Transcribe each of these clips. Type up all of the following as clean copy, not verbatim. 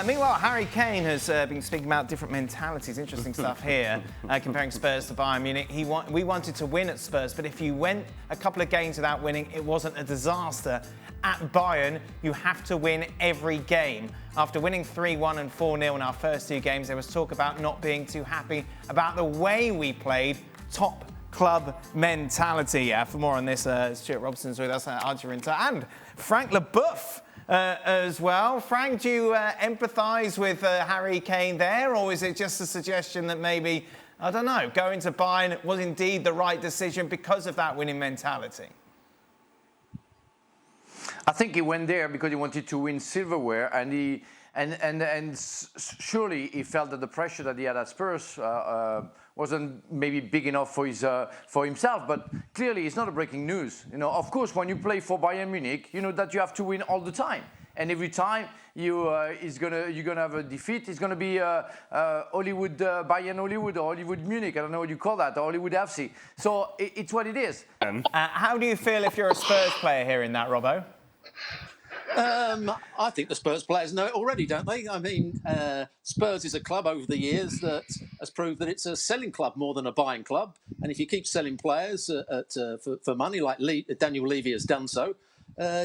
Meanwhile, Harry Kane has been speaking about different mentalities. Interesting stuff here, comparing Spurs to Bayern Munich. We wanted to win at Spurs, but if you went a couple of games without winning, it wasn't a disaster. At Bayern, you have to win every game. After winning 3-1 and 4-0 in our first two games, there was talk about not being too happy about the way we played. Top club mentality. For more on this, Stewart Robson's with us, Archie Rhind-Tutt, and Frank Leboeuf as well. Frank, do you empathise with Harry Kane there, or is it just a suggestion that maybe, I don't know, going to Bayern was indeed the right decision because of that winning mentality? I think he went there because he wanted to win silverware, and surely he felt that the pressure that he had at Spurs wasn't maybe big enough for himself. But clearly, it's not a breaking news. You know, of course, when you play for Bayern Munich, you know that you have to win all the time, and every time you're gonna have a defeat. It's gonna be Hollywood Bayern Hollywood or Hollywood Munich. I don't know what you call that, or Hollywood FC. So it's what it is. How do you feel if you're a Spurs player hearing that, Robbo? I think the Spurs players know it already, don't they? I mean, Spurs is a club over the years that has proved that it's a selling club more than a buying club. And if you keep selling players for money, like Daniel Levy has done so,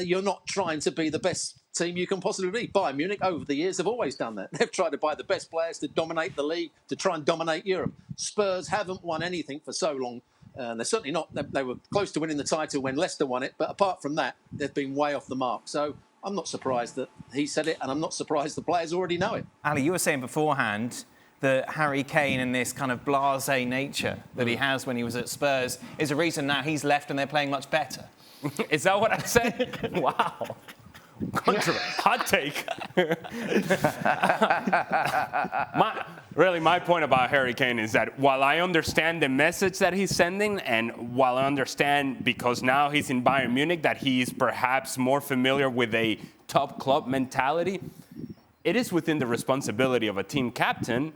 you're not trying to be the best team you can possibly be. Bayern Munich, over the years, have always done that. They've tried to buy the best players to dominate the league, to try and dominate Europe. Spurs haven't won anything for so long. And they're certainly not. They were close to winning the title when Leicester won it. But apart from that, they've been way off the mark. So I'm not surprised that he said it, and I'm not surprised the players already know it. Ali, you were saying beforehand that Harry Kane and this kind of blasé nature that he has when he was at Spurs is a reason now he's left and they're playing much better. Is that what I said? Wow. Hot take. My point about Harry Kane is that while I understand the message that he's sending, and while I understand because now he's in Bayern Munich that he's perhaps more familiar with a top club mentality, it is within the responsibility of a team captain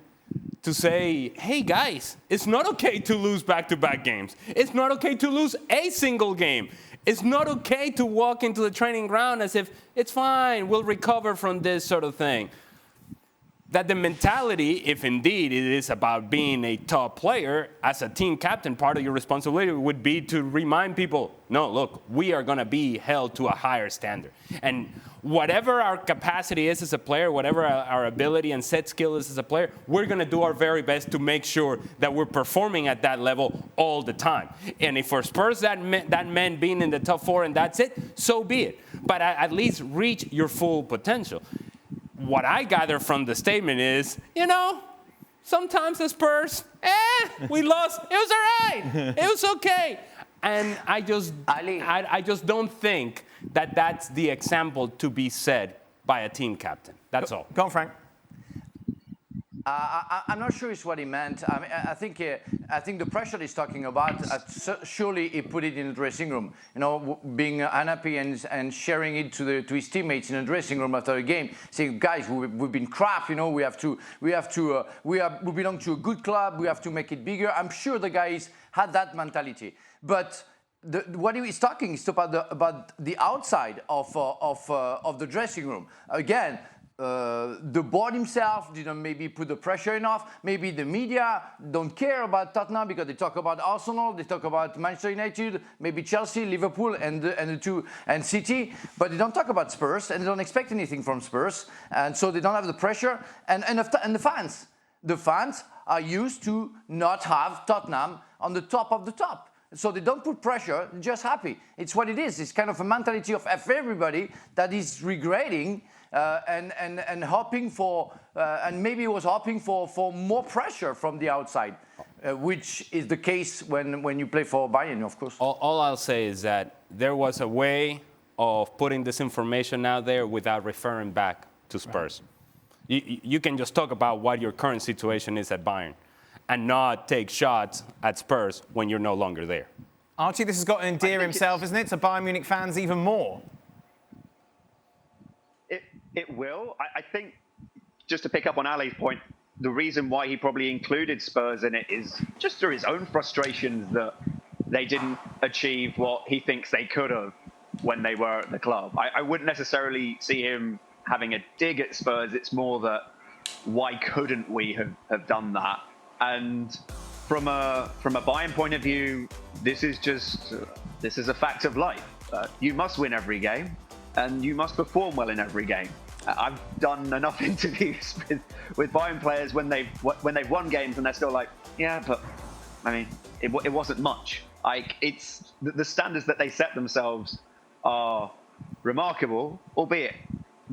to say, hey guys, it's not okay to lose back-to-back games. It's not okay to lose a single game. It's not okay to walk into the training ground as if it's fine, we'll recover from this sort of thing. That the mentality, if indeed it is about being a top player, as a team captain, part of your responsibility would be to remind people, no, look, we are going to be held to a higher standard. And whatever our capacity is as a player, whatever our ability and set skill is as a player, we're going to do our very best to make sure that we're performing at that level all the time. And if for Spurs that meant being in the top four and that's it, so be it. But at least reach your full potential. What I gather from the statement is, you know, sometimes the Spurs, we lost. It was all right. It was okay. And I just don't think that that's the example to be set by a team captain. That's all. Go on, Frank. I'm not sure it's what he meant. I mean, I think the pressure he's talking about, surely he put it in the dressing room. You know, being unhappy and sharing it to his teammates in the dressing room after a game, saying, "Guys, we've been crap. You know, we belong to a good club. We have to make it bigger." I'm sure the guys had that mentality, but. What he is talking is about the outside of the dressing room. Again, the board himself didn't maybe put the pressure enough. Maybe the media don't care about Tottenham because they talk about Arsenal, they talk about Manchester United, maybe Chelsea, Liverpool, and City, but they don't talk about Spurs and they don't expect anything from Spurs, and so they don't have the pressure. And the fans are used to not have Tottenham on the top of the top. So they don't put pressure, they're just happy. It's what it is. It's kind of a mentality of everybody that is regretting and hoping for, and maybe was hoping for more pressure from the outside, which is the case when you play for Bayern, of course. All I'll say is that there was a way of putting this information out there without referring back to Spurs. Right. You can just talk about what your current situation is at Bayern, and not take shots at Spurs when you're no longer there. Archie, this has got to endear himself, isn't it, to Bayern Munich fans even more? It will. I think, just to pick up on Ali's point, the reason why he probably included Spurs in it is just through his own frustrations that they didn't achieve what he thinks they could have when they were at the club. I wouldn't necessarily see him having a dig at Spurs. It's more that why couldn't we have done that? And from a Bayern point of view, this is a fact of life. You must win every game, and you must perform well in every game. I've done enough interviews with Bayern players when they've won games, and they're still like, yeah, but I mean, it wasn't much. Like, it's the standards that they set themselves are remarkable, albeit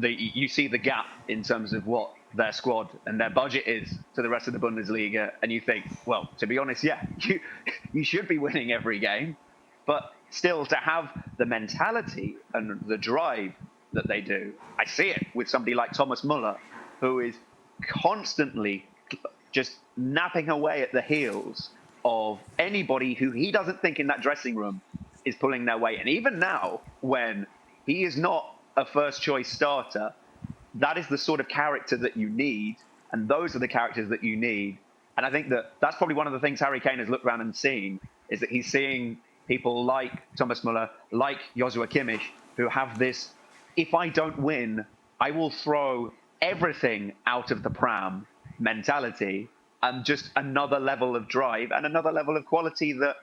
you see the gap in terms of what their squad and their budget is to the rest of the Bundesliga, and you think, well, to be honest, yeah, you should be winning every game, but still to have the mentality and the drive that they do. I see it with somebody like Thomas Müller, who is constantly just napping away at the heels of anybody who he doesn't think in that dressing room is pulling their weight. And even now, when he is not a first choice starter, that is the sort of character that you need, and those are the characters that you need. And I think that's probably one of the things Harry Kane has looked around and seen, is that he's seeing people like Thomas Müller, like Joshua Kimmich, who have this, if I don't win, I will throw everything out of the pram mentality, and just another level of drive and another level of quality that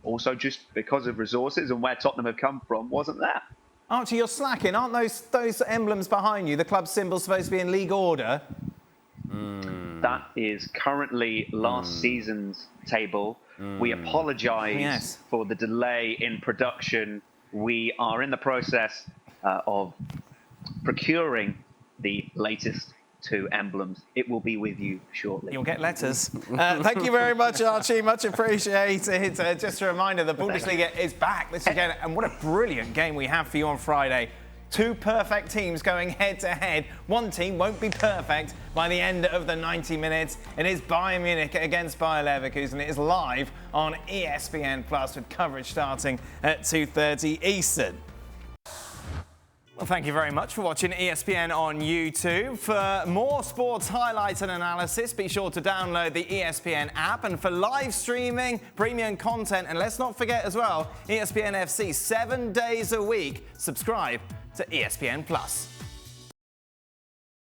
also, just because of resources and where Tottenham have come from, wasn't there. Archie, you're slacking. Aren't those emblems behind you, the club symbols, supposed to be in league order? That is currently last season's table. We apologise for the delay in production. We are in the process of procuring the latest 2 emblems. It will be with you shortly. You'll get letters. Thank you very much, Archie. Much appreciated. Just a reminder, the Bundesliga is back this weekend, and what a brilliant game we have for you on Friday. 2 perfect teams going head-to-head. One team won't be perfect by the end of the 90 minutes. It is Bayern Munich against Bayer Leverkusen. It is live on ESPN Plus with coverage starting at 2:30 Eastern. Well, thank you very much for watching ESPN on YouTube. For more sports highlights and analysis, be sure to download the ESPN app. And for live streaming, premium content, and let's not forget as well, ESPN FC 7 days a week. Subscribe to ESPN Plus.